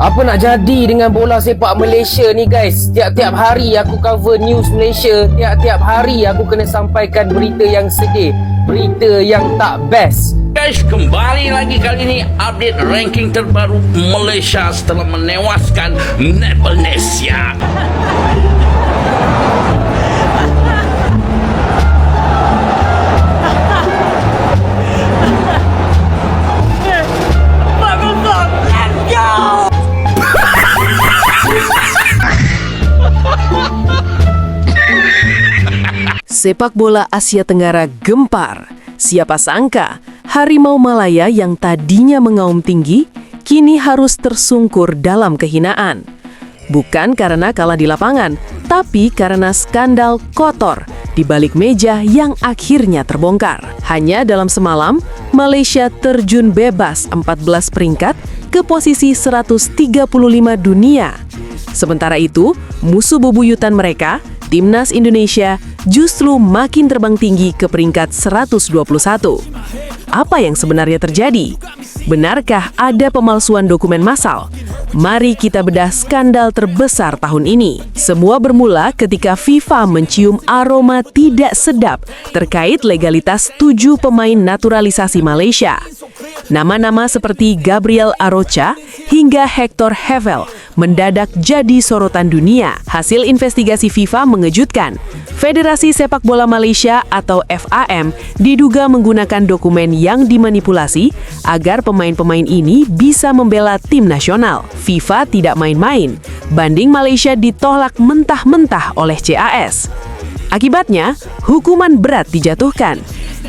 Apa nak jadi dengan bola sepak Malaysia ni guys? Tiap-tiap hari aku cover news Malaysia. Tiap-tiap hari aku kena sampaikan berita yang sedih, berita yang tak best. Guys, kembali lagi kali ini update ranking terbaru Malaysia setelah menewaskan Nepalnesia. Sepak bola Asia Tenggara gempar. Siapa sangka Harimau Malaya yang tadinya mengaum tinggi, kini harus tersungkur dalam kehinaan. Bukan karena kalah di lapangan, tapi karena skandal kotor di balik meja yang akhirnya terbongkar. Hanya dalam semalam, Malaysia terjun bebas 14 peringkat ke posisi 135 dunia. Sementara itu, musuh bebuyutan mereka, Timnas Indonesia, justru makin terbang tinggi ke peringkat 121. Apa yang sebenarnya terjadi? Benarkah ada pemalsuan dokumen massal? Mari kita bedah skandal terbesar tahun ini. Semua bermula ketika FIFA mencium aroma tidak sedap terkait legalitas 7 pemain naturalisasi Malaysia. Nama-nama seperti Gabriel Arocha hingga Hector Hevel mendadak jadi sorotan dunia. Hasil investigasi FIFA mengejutkan. Federasi Sepak Bola Malaysia atau FAM diduga menggunakan dokumen yang dimanipulasi agar pemain-pemain ini bisa membela tim nasional. FIFA tidak main-main. Banding Malaysia ditolak mentah-mentah oleh CAS. Akibatnya, hukuman berat dijatuhkan.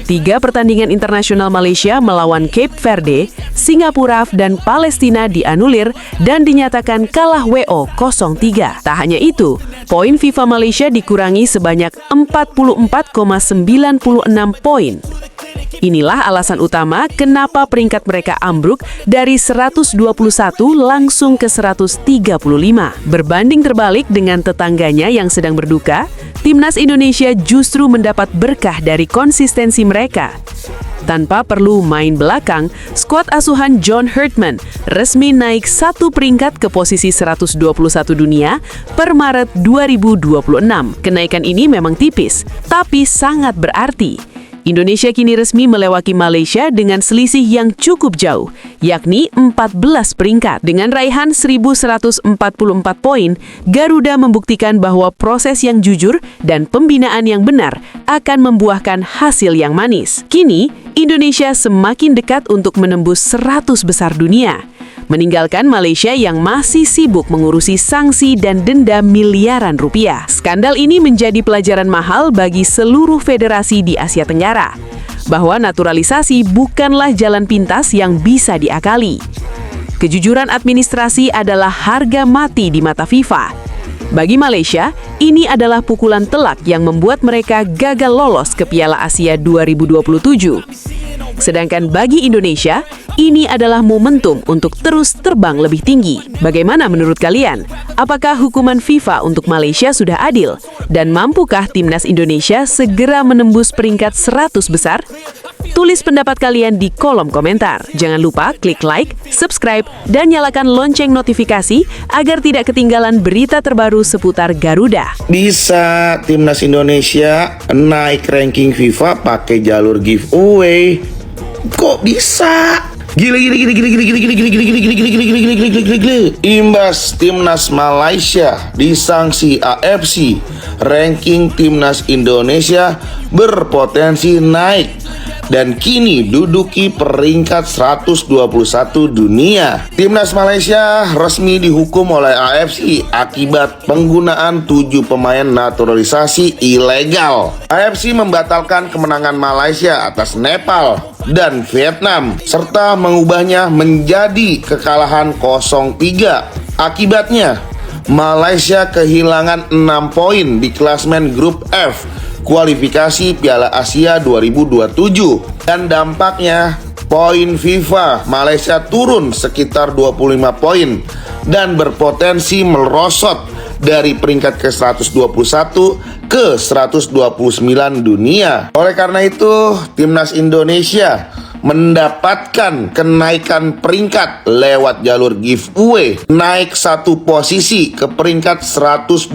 3 pertandingan internasional Malaysia melawan Cape Verde, Singapura, dan Palestina dianulir dan dinyatakan kalah WO 0-3. Tak hanya itu, poin FIFA Malaysia dikurangi sebanyak 44,96 poin. Inilah alasan utama kenapa peringkat mereka ambruk dari 121 langsung ke 135. Berbanding terbalik dengan tetangganya yang sedang berduka, Timnas Indonesia justru mendapat berkah dari konsistensi mereka. Tanpa perlu main belakang, skuad asuhan John Herdman resmi naik 1 peringkat ke posisi 121 dunia per Maret 2026. Kenaikan ini memang tipis, tapi sangat berarti. Indonesia kini resmi melewati Malaysia dengan selisih yang cukup jauh, yakni 14 peringkat. Dengan raihan 1.144 poin, Garuda membuktikan bahwa proses yang jujur dan pembinaan yang benar akan membuahkan hasil yang manis. Kini, Indonesia semakin dekat untuk menembus 100 besar dunia, meninggalkan Malaysia yang masih sibuk mengurusi sanksi dan denda miliaran rupiah. Skandal ini menjadi pelajaran mahal bagi seluruh federasi di Asia Tenggara, bahwa naturalisasi bukanlah jalan pintas yang bisa diakali. Kejujuran administrasi adalah harga mati di mata FIFA. Bagi Malaysia, ini adalah pukulan telak yang membuat mereka gagal lolos ke Piala Asia 2027. Sedangkan bagi Indonesia, ini adalah momentum untuk terus terbang lebih tinggi. Bagaimana menurut kalian? Apakah hukuman FIFA untuk Malaysia sudah adil? Dan mampukah Timnas Indonesia segera menembus peringkat 100 besar? Tulis pendapat kalian di kolom komentar. Jangan lupa klik like, subscribe, dan nyalakan lonceng notifikasi agar tidak ketinggalan berita terbaru seputar Garuda. Bisa Timnas Indonesia naik ranking FIFA pakai jalur giveaway. Kok bisa? Gila. Imbas Timnas Malaysia disanksi AFC, ranking Timnas Indonesia berpotensi naik dan kini duduki peringkat 121 dunia. Timnas Malaysia resmi dihukum oleh AFC akibat penggunaan 7 pemain naturalisasi ilegal. AFC membatalkan kemenangan Malaysia atas Nepal dan Vietnam serta mengubahnya menjadi kekalahan 0-3. Akibatnya, Malaysia kehilangan 6 poin di klasmen grup F kualifikasi Piala Asia 2027 dan dampaknya poin FIFA Malaysia turun sekitar 25 poin dan berpotensi merosot dari peringkat ke 121 ke 129 dunia. Oleh karena itu, Timnas Indonesia mendapatkan kenaikan peringkat lewat jalur giveaway, naik 1 posisi ke peringkat 121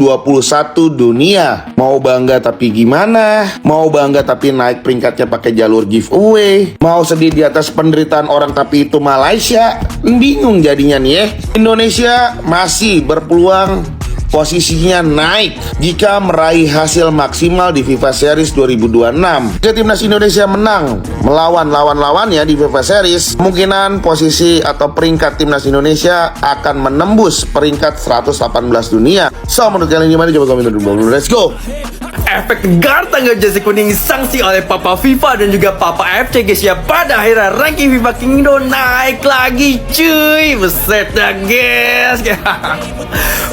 dunia. Mau bangga tapi gimana? Mau bangga tapi naik peringkatnya pakai jalur giveaway? Mau sedih di atas penderitaan orang tapi itu Malaysia? Bingung jadinya nih ya. Indonesia masih berpeluang posisinya naik jika meraih hasil maksimal di FIFA Series 2026. Jika timnas Indonesia menang melawan lawan-lawannya di FIFA Series, kemungkinan posisi atau peringkat timnas Indonesia akan menembus peringkat 118 dunia. So, menurut kalian gimana? Coba komentar dulu. Let's go. Efek tegar tanggal jersey kuning sanksi oleh Papa FIFA dan juga Papa AFC guys ya. Pada akhirnya ranking FIFA King Indo naik lagi cuy. Beset dah guys.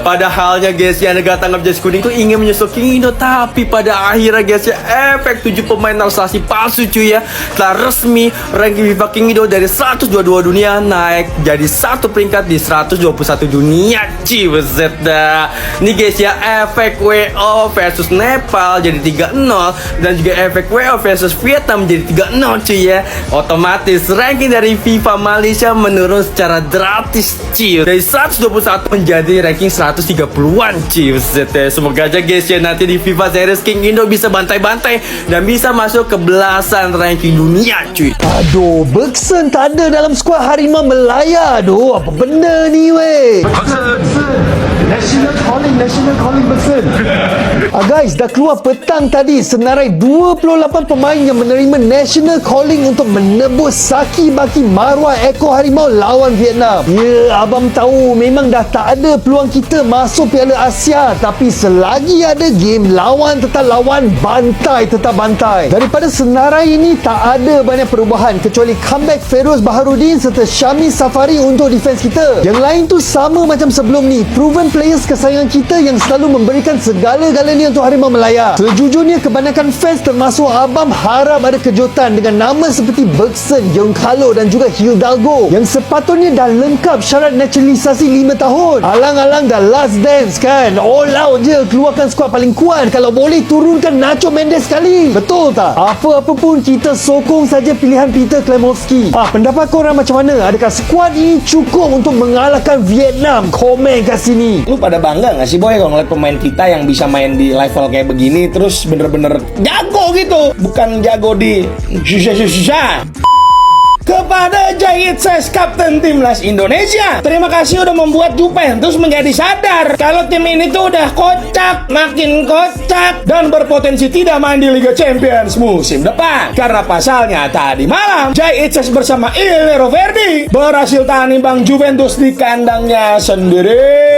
Padahalnya guys ya, negara tanggap jersey kuning itu ingin menyusul King Indo, tapi pada akhirnya guys ya, efek 7 pemain naturalisasi palsu cuy ya telah resmi ranking FIFA King Indo dari 122 dunia naik jadi 1 peringkat di 121 dunia cuy. Beset dah. Nih guys ya, efek WO versus Nepal jadi 3-0 dan juga efek WO versus Vietnam jadi 3-0 cuy ya. Otomatis ranking dari FIFA Malaysia menurun secara drastis cuy, dari 121 menjadi ranking 130-an cuy. Semoga aja guys ya nanti di FIFA Series King Indo bisa bantai-bantai dan bisa masuk ke belasan ranking dunia cuy. Aduh, Bergson tak ada dalam skuad Harimau Melaya. Aduh, apa benda ni weh? National calling Bergson. Guys, dah keluar petang tadi senarai 28 pemain yang menerima national calling untuk menebus Saki Baki Marwah Eko Harimau lawan Vietnam. Ya, abang tahu memang dah tak ada peluang kita masuk Piala Asia, tapi selagi ada game, lawan tetap lawan, bantai tetap bantai. Daripada senarai ini tak ada banyak perubahan kecuali comeback Feroz Baharudin serta Syami Safari untuk defense kita. Yang lain tu sama macam sebelum ni, proven players kesayangan kita yang selalu memberikan segala-galanya untuk Harimau Melaya. Sejujurnya kebanyakan fans termasuk abang harap ada kejutan dengan nama seperti Bergson, Giancarlo dan juga Hidalgo yang sepatutnya dah lengkap syarat naturalisasi 5 tahun. Alang-alang dah last dance kan, all out je keluarkan skuad paling kuat. Kalau boleh turunkan Nacho Mendes sekali, betul tak? Apa-apa pun kita sokong saja pilihan Peter Klemovski. Pendapat korang macam mana? Adakah skuad ini cukup untuk mengalahkan Vietnam? Komen kat sini. Lu pada bangga gak sih boy kalau ngeliat pemain kita yang bisa main di level kayak begini terus bener-bener jago gitu, bukan jago di susah-susah. Kepada Jahitses, Kapten Timnas Indonesia, terima kasih udah membuat Juventus menjadi sadar kalau tim ini tuh udah kocak, makin kocak, dan berpotensi tidak main di Liga Champions musim depan. Karena pasalnya tadi malam Jahitses bersama Il Roverdi berhasil tahan imbang Juventus di kandangnya sendiri.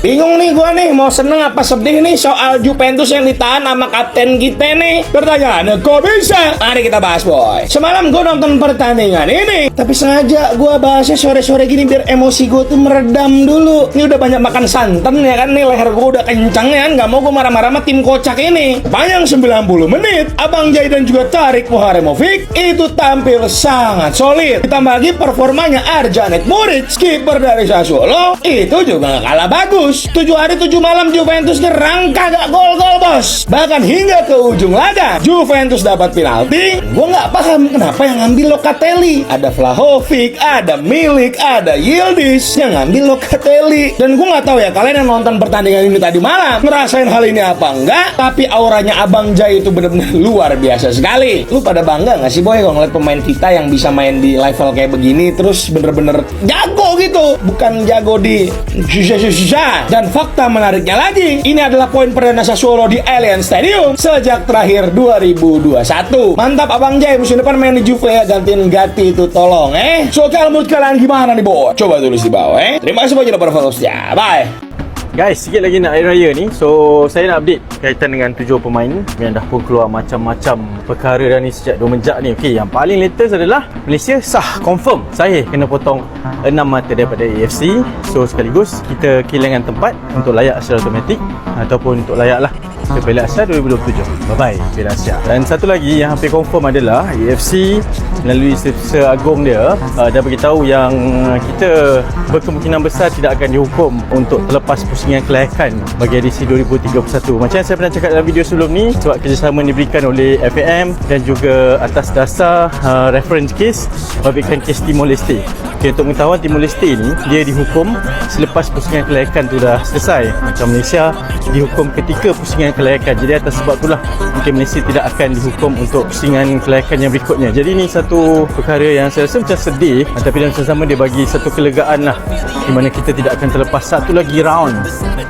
Bingung nih gua nih, mau seneng apa sedih nih soal Juventus yang ditahan sama kapten kita nih. Pertanyaannya, kok bisa? Mari kita bahas boy. Semalam gua nonton pertandingan ini, tapi sengaja gua bahasnya sore-sore gini biar emosi gua tuh meredam dulu. Ini udah banyak makan santan ya kan, nih leher gua udah kencang ya kan. Gak mau gua marah-marah sama tim kocak ini. Panjang 90 menit, Abang Jai dan juga Tarik Muharemovic itu tampil sangat solid. Ditambah lagi performanya Arjanet Muric, skipper dari Sassuolo, itu juga gak kalah bagus. 7 hari 7 malam Juventus nyerang kagak gol-gol bos. Bahkan hingga ke ujung laga Juventus dapat penalti. Gue nggak paham kenapa yang ngambil Locatelli. Ada Vlahovic, ada Milik, ada Yildiz yang ngambil Locatelli. Dan gue nggak tahu ya kalian yang nonton pertandingan ini tadi malam ngerasain hal ini apa enggak. Tapi auranya Abang Jai itu benar-benar luar biasa sekali. Lu pada bangga nggak sih boy kalau ngeliat pemain kita yang bisa main di level kayak begini terus bener-bener jago gitu, bukan jago di susah-susah. Dan fakta menariknya lagi, ini adalah poin perdana Sassuolo di Allianz Stadium sejak terakhir 2021. Mantap Abang Jai, musim depan main di Juve ya, gantiin Gatti itu tolong So kalau menurut kalian gimana nih boy? Coba tulis di bawah Terima kasih banyak para followersnya. Bye. Guys, sikit lagi nak Hari Raya ni. So, saya nak update kaitan dengan 7 pemain yang dah pun keluar macam-macam perkara dah ni sejak 2 menjak ni. Okey, yang paling latest adalah Malaysia sah, confirm saya kena potong 6 mata daripada AFC. So, sekaligus kita kehilangan tempat untuk layak secara automatik ataupun untuk layak lah ke Piala Asia 2027. Bye-bye Piala Asia. Dan satu lagi yang hampir confirm adalah AFC melalui Setiausaha Agong dia dah beritahu yang kita berkemungkinan besar tidak akan dihukum untuk terlepas pusingan kelayakan bagi edisi 2031. Macam yang saya pernah cakap dalam video sebelum ni, sebab kerjasama diberikan oleh FAM dan juga atas dasar reference case babitkan kes Timor Leste. Okay, untuk pengetahuan, Timor Leste ni dia dihukum selepas pusingan kelayakan tu dah selesai. Macam Malaysia dihukum ketika pusingan kelayakan. Jadi atas sebab itulah mungkin Malaysia tidak akan dihukum untuk pusingan kelayakan yang berikutnya. Jadi ni satu perkara yang saya rasa macam sedih, tapi dalam sama dia bagi satu kelegaan lah, di mana kita tidak akan terlepas satu lagi round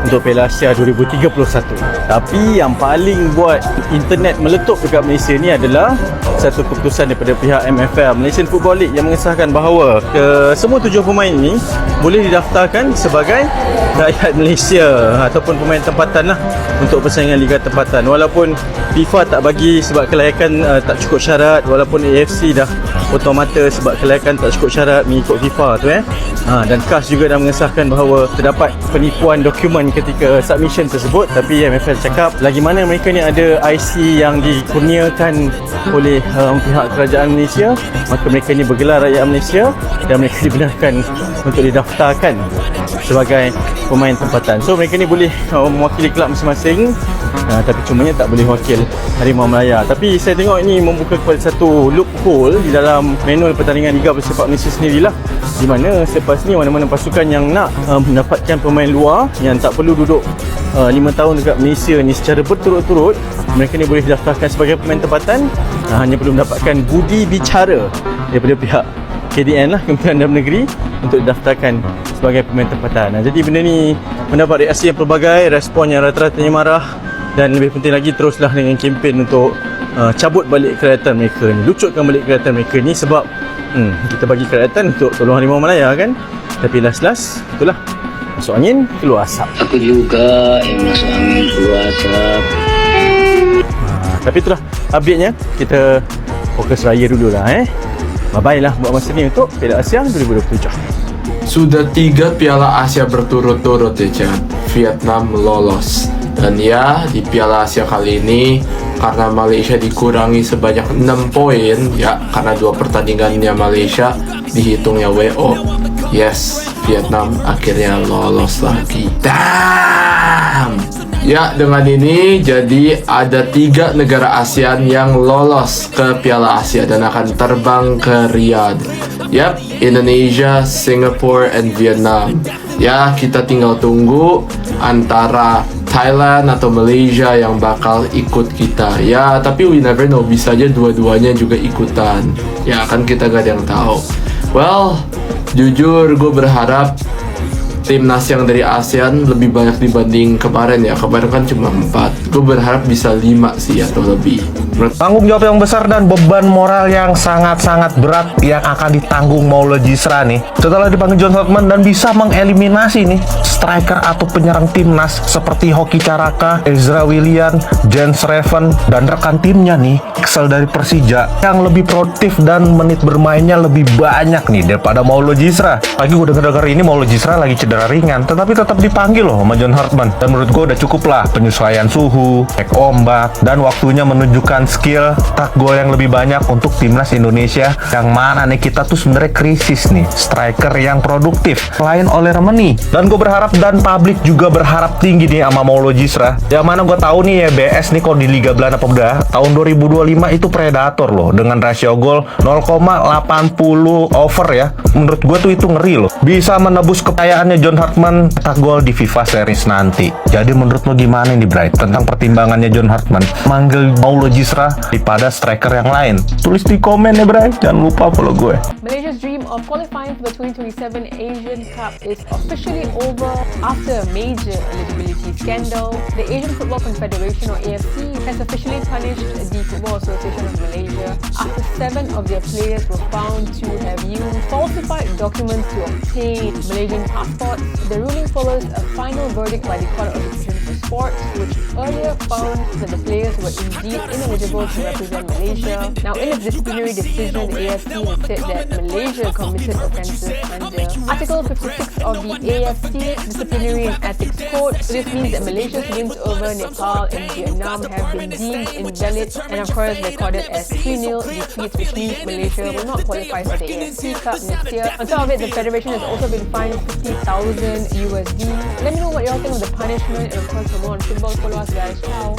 untuk Piala Asia 2031. Tapi yang paling buat internet meletup dekat Malaysia ni adalah satu keputusan daripada pihak MFL, Malaysian Football League, yang mengesahkan bahawa semua 7 pemain ni boleh didaftarkan sebagai rakyat Malaysia ataupun pemain tempatan lah untuk persaingan Liga Tempatan. Walaupun FIFA tak bagi sebab kelayakan tak cukup syarat, walaupun AFC dah potong mata sebab kelayakan tak cukup syarat mengikut FIFA tu dan CAS juga dah mengesahkan bahawa terdapat penipuan dokumen ketika submission tersebut. Tapi MFL cakap lagi mana mereka ni ada IC yang dikurniakan oleh pihak kerajaan Malaysia, maka mereka ni bergelar rakyat Malaysia dan mereka dibenarkan untuk didaftarkan sebagai pemain tempatan. So mereka ni boleh mewakili kelab masing-masing, tapi cumanya tak boleh wakil Harimau Melaya. Tapi saya tengok ini membuka kepada satu loophole di dalam manual pertandingan Liga Bersepak Malaysia sendirilah, di mana selepas ni mana-mana pasukan yang nak mendapatkan pemain luar yang tak perlu duduk 5 tahun dekat Malaysia ni secara berturut-turut, mereka ni boleh didaftarkan sebagai pemain tempatan, hanya perlu mendapatkan budi bicara daripada pihak KDN lah, Kementerian Dalam Negeri, untuk didaftarkan sebagai pemain tempatan. Jadi benda ni mendapat reaksi yang pelbagai, respon yang rata-ratanya marah, dan lebih penting lagi teruslah dengan kempen untuk cabut balik kerajaan mereka ni, lucutkan balik kerajaan mereka ni, sebab kita bagi kerajaan untuk tolong Harimau Melaya kan, tapi last-last itulah, masuk angin keluar asap. Aku juga yang masuk angin keluar asap. Tapi itulah update-nya. Kita fokus raya dulu lah Bye-bye lah buat masa ni untuk Piala Asia 2027. Sudah 3 Piala Asia berturut-turut ya Chan, Vietnam lolos. Dan ya, di Piala Asia kali ini karena Malaysia dikurangi sebanyak 6 poin ya, karena 2 pertandingannya Malaysia dihitungnya WO. Yes, Vietnam akhirnya lolos lagi. Damn. Ya, dengan ini jadi ada 3 negara ASEAN yang lolos ke Piala Asia dan akan terbang ke Riyadh. Yap, Indonesia, Singapore, and Vietnam. Ya, kita tinggal tunggu antara Thailand atau Malaysia yang bakal ikut kita. Ya, tapi we never know, bisa aja dua-duanya juga ikutan. Ya, kan kita gak ada yang tahu. Well, jujur gue berharap timnas yang dari ASEAN lebih banyak dibanding kemarin ya. Kemarin kan cuma 4. Gue berharap bisa 5 sih atau lebih. Tanggung jawab yang besar dan beban moral yang sangat-sangat berat yang akan ditanggung Maulud Jisra nih setelah dipanggil John Hartman dan bisa mengeliminasi nih striker atau penyerang timnas seperti Hoki Caraka, Ezra Willian, Jens Reven, dan rekan timnya nih Excel dari Persija yang lebih produktif dan menit bermainnya lebih banyak nih daripada Maulud Jisra. Lagi gue denger-denger ini Maulud Jisra lagi cedera ringan, tetapi tetap dipanggil loh sama John Hartman. Dan menurut gue udah cukup lah penyesuaian suhu, cek ombak, dan waktunya menunjukkan skill tak gol yang lebih banyak untuk timnas Indonesia, yang mana nih kita tuh sebenarnya krisis nih striker yang produktif selain oleh Remeni. Dan gue berharap dan publik juga berharap tinggi nih sama Maulud Jisra, yang mana gue tahu nih ya BS nih kalau di Liga Belanda Pemuda tahun 2025 itu predator loh dengan rasio gol 0,80 over ya. Menurut gue tuh itu ngeri loh, bisa menebus kepercayaannya John Hartman tak gol di FIFA Series nanti. Jadi menurut lo gimana nih Bright tentang pertimbangannya John Hartman manggil Maulud Jisra daripada striker yang lain? Tulis di komen ya Bright, jangan lupa follow gue. Malaysia's dream of qualifying for the 2027 Asian Cup is officially over after a major eligibility scandal. The Asian Football Confederation or AFC has officially punished the Football Association of Malaysia after 7 of their players were found to have used falsified documents to obtain Malaysian passports. The ruling follows a final verdict by the Court of Arbitration for Sports, which earlier found that the players were indeed ineligible to represent Malaysia. Now, in its disciplinary decision, the AFC has said that Malaysia committed offences under Article 56 of the AFC Disciplinary and Ethics Code. So this means that Malaysia's wins over Nepal and Vietnam have been deemed invalid and of course recorded as 3-0 defeats, which means Malaysia will not qualify for the AFC Cup next year. On top of it, the federation has also been fined $50,000 USD. Let me know what y'all think of the punishment, and of course for more on football, follow us guys. Ciao.